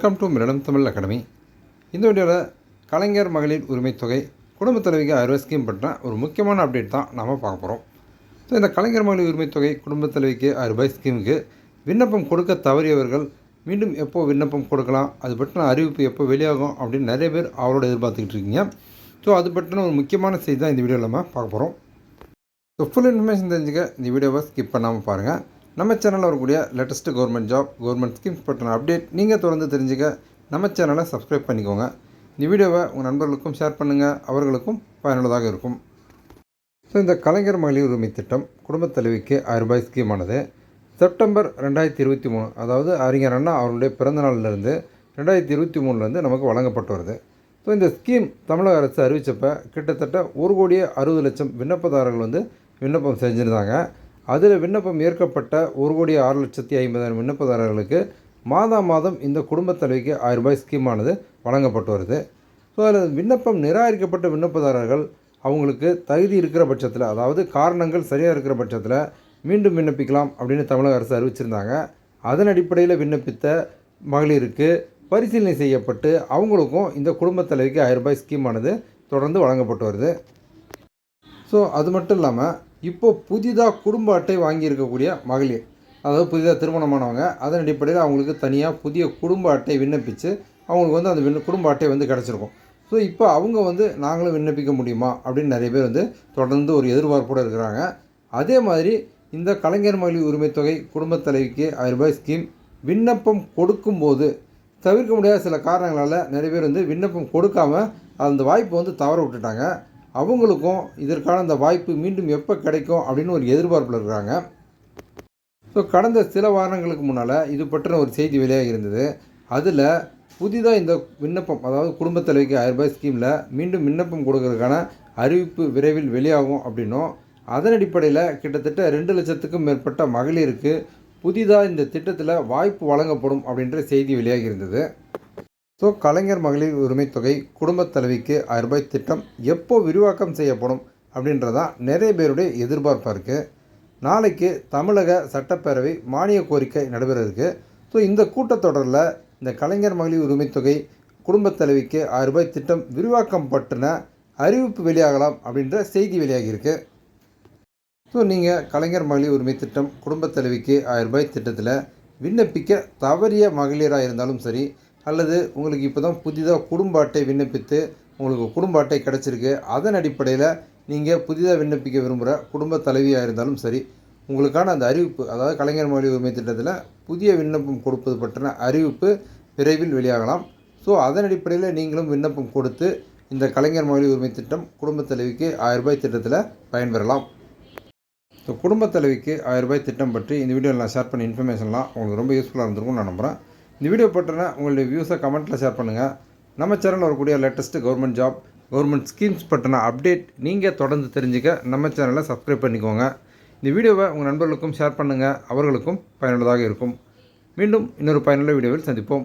Welcome to மிரடம் Tamil academy. இந்த வீடியோவில் கலைஞர் மகளிர் உரிமை தொகை குடும்பத் தலைவிக்கு 60 ஸ்கீம் பற்றின ஒரு முக்கியமான அப்டேட் தான் நாம் பார்க்க போகிறோம். ஸோ இந்த கலைஞர் மகளிர் உரிமை தொகை குடும்பத் தலைவிக்கு 60 ஸ்கீமுக்கு விண்ணப்பம் கொடுக்க தவறியவர்கள் மீண்டும் எப்போ விண்ணப்பம் கொடுக்கலாம், அது பற்றின அறிவிப்பு எப்போ வெளியாகும் அப்படின்னு நிறைய பேர் அவரோட எதிர்பார்த்துக்கிட்டு இருக்கீங்க. ஸோ அது பற்றின ஒரு முக்கியமான செய்தி தான் இந்த வீடியோவில் நம்ம பார்க்க போகிறோம். ஸோ ஃபுல் இன்ஃபர்மேஷன் தெரிஞ்சுக்க இந்த வீடியோவை ஸ்கிப் பண்ணாமல் பாருங்கள். நம்ம சேனலில் வரக்கூடிய latest government job, government schemes பற்றின அப்டேட் நீங்கள் தொடர்ந்து தெரிஞ்சுக்க நம்ம சேனலை சப்ஸ்கிரைப் பண்ணிக்கோங்க. இந்த வீடியோவை உங்கள் நண்பர்களுக்கும் ஷேர் பண்ணுங்கள், அவர்களுக்கும் பயனுள்ளதாக இருக்கும். ஸோ இந்த கலைஞர் மகளிர் உரிமை திட்டம் குடும்பத் தலைவிக்கு 60 ஸ்கீமானது செப்டம்பர் 2023, அதாவது அறிஞர் அண்ணா அவருடைய பிறந்த நாளிலிருந்து 2023 நமக்கு வழங்கப்பட்டு வருது. ஸோ இந்த ஸ்கீம் தமிழக அரசு அறிவித்தப்போ கிட்டத்தட்ட 1,60,00,000 விண்ணப்பதாரர்கள் விண்ணப்பம் செஞ்சுருந்தாங்க. அதில் விண்ணப்பம் ஏற்கப்பட்ட 1,06,50,000 விண்ணப்பதாரர்களுக்கு மாதம் இந்த குடும்பத் தலைவிக்கு 1000 ஸ்கீமானது வழங்கப்பட்டு வருது. ஸோ அதில் விண்ணப்பம் நிராகரிக்கப்பட்ட விண்ணப்பதாரர்கள் அவங்களுக்கு தகுதி இருக்கிற பட்சத்தில், அதாவது காரணங்கள் சரியாக இருக்கிற பட்சத்தில் மீண்டும் விண்ணப்பிக்கலாம் அப்படின்னு தமிழக அரசு அறிவிச்சிருந்தாங்க. அதன் அடிப்படையில் விண்ணப்பித்த மகளிருக்கு பரிசீலனை செய்யப்பட்டு அவங்களுக்கும் இந்த குடும்பத் தலைவிக்கு 1000 ஸ்கீமானது தொடர்ந்து வழங்கப்பட்டு வருது. ஸோ அது மட்டும் இல்லாமல் இப்போது புதிதாக குடும்ப அட்டை வாங்கியிருக்கக்கூடிய மகளிர், அதாவது புதிதாக திருமணமானவங்க, அதன் அடிப்படையில் அவங்களுக்கு தனியாக புதிய குடும்ப அட்டை விண்ணப்பித்து அவங்களுக்கு அந்த குடும்ப அட்டை கிடச்சிருக்கும். ஸோ இப்போ அவங்க நாங்களும் விண்ணப்பிக்க முடியுமா அப்படின்னு நிறைய பேர் தொடர்ந்து ஒரு எதிர்பார்ப்போடு இருக்கிறாங்க. அதே மாதிரி இந்த கலைஞர் மகளிர் உரிமை தொகை குடும்பத் தலைவிக்கு 1000 ஸ்கீம் விண்ணப்பம் கொடுக்கும்போது தவிர்க்க முடியாத சில காரணங்களால் நிறைய பேர் விண்ணப்பம் கொடுக்காமல் அந்த வாய்ப்பை தவற விட்டுட்டாங்க. அவங்களுக்கும் இதற்கான அந்த வாய்ப்பு மீண்டும் எப்போ கிடைக்கும் அப்படின்னு ஒரு எதிர்பார்ப்பில் இருக்கிறாங்க. ஸோ கடந்த சில வாரங்களுக்கு முன்னால் இது பற்றின ஒரு செய்தி வெளியாக இருந்தது. அதில் புதிதாக இந்த விண்ணப்பம், அதாவது குடும்பத் தலைவிக்கு 1000 ஸ்கீமில் மீண்டும் விண்ணப்பம் கொடுக்கறதுக்கான அறிவிப்பு விரைவில் வெளியாகும் அப்படின்னும், அதன் அடிப்படையில் கிட்டத்தட்ட 2 லட்சத்துக்கும் மேற்பட்ட மகளிருக்கு புதிதாக இந்த திட்டத்தில் வாய்ப்பு வழங்கப்படும் அப்படின்ற செய்தி வெளியாகி இருந்தது. ஸோ கலைஞர் மகளிர் உரிமை தொகை குடும்பத் தலைவிக்கு 1000 திட்டம் எப்போ விரிவாக்கம் செய்யப்படும் அப்படின்றதான் நிறைய பேருடைய எதிர்பார்ப்பாக இருக்குது. நாளைக்கு தமிழக சட்டப்பேரவை மானிய கோரிக்கை நடைபெற இருக்குது. ஸோ இந்த கூட்டத்தொடரில் இந்த கலைஞர் மகளிர் உரிமை தொகை குடும்பத் தலைவிக்கு 1000 திட்டம் விரிவாக்கம் பற்றின அறிவிப்பு வெளியாகலாம் அப்படின்ற செய்தி வெளியாகியிருக்கு. ஸோ நீங்கள் கலைஞர் மகளிர் உரிமை திட்டம் குடும்பத் தலைவிக்கு 1000 திட்டத்தில் விண்ணப்பிக்க தவறிய மகளிராக இருந்தாலும் சரி, அல்லது உங்களுக்கு இப்போ தான் புதிதாக குடும்ப அட்டை விண்ணப்பித்து உங்களுக்கு குடும்ப அட்டை கிடச்சிருக்கு, அதன் அடிப்படையில் நீங்கள் புதிதாக விண்ணப்பிக்க விரும்புகிற குடும்ப தலைவியாக இருந்தாலும் சரி, உங்களுக்கான அந்த அறிவிப்பு, அதாவது கலைஞர் மகளிர் உரிமை திட்டத்தில் புதிய விண்ணப்பம் கொடுப்பது பற்றின அறிவிப்பு விரைவில் வெளியாகலாம். ஸோ அதன் அடிப்படையில் நீங்களும் விண்ணப்பம் கொடுத்து இந்த கலைஞர் மகளிர் உரிமை திட்டம் குடும்பத் தலைவிக்கு 1000 திட்டத்தில் பயன்பெறலாம். ஸோ குடும்பத் தலைவிக்கு 1000 திட்டம் பற்றி இந்த வீடியோவில் நான் ஷேர் பண்ண இன்ஃபர்மேஷன்லாம் உங்களுக்கு ரொம்ப யூஸ்ஃபுல்லாக இருந்திருக்கும்னு நான் நம்புகிறேன். இந்த வீடியோ பற்றின உங்களுடைய வியூஸை கமெண்ட்டில் ஷேர் பண்ணுங்கள். நம்ம சேனலில் வரக்கூடிய latest government job, government schemes பற்றின அப்டேட் நீங்கள் தொடர்ந்து தெரிஞ்சுக்க நம்ம சேனலை சப்ஸ்கிரைப் பண்ணிக்கோங்க. இந்த வீடியோவை உங்கள் நண்பர்களுக்கும் ஷேர் பண்ணுங்கள், அவர்களுக்கும் பயனுள்ளதாக இருக்கும். மீண்டும் இன்னொரு பயனுள்ள வீடியோவில் சந்திப்போம்.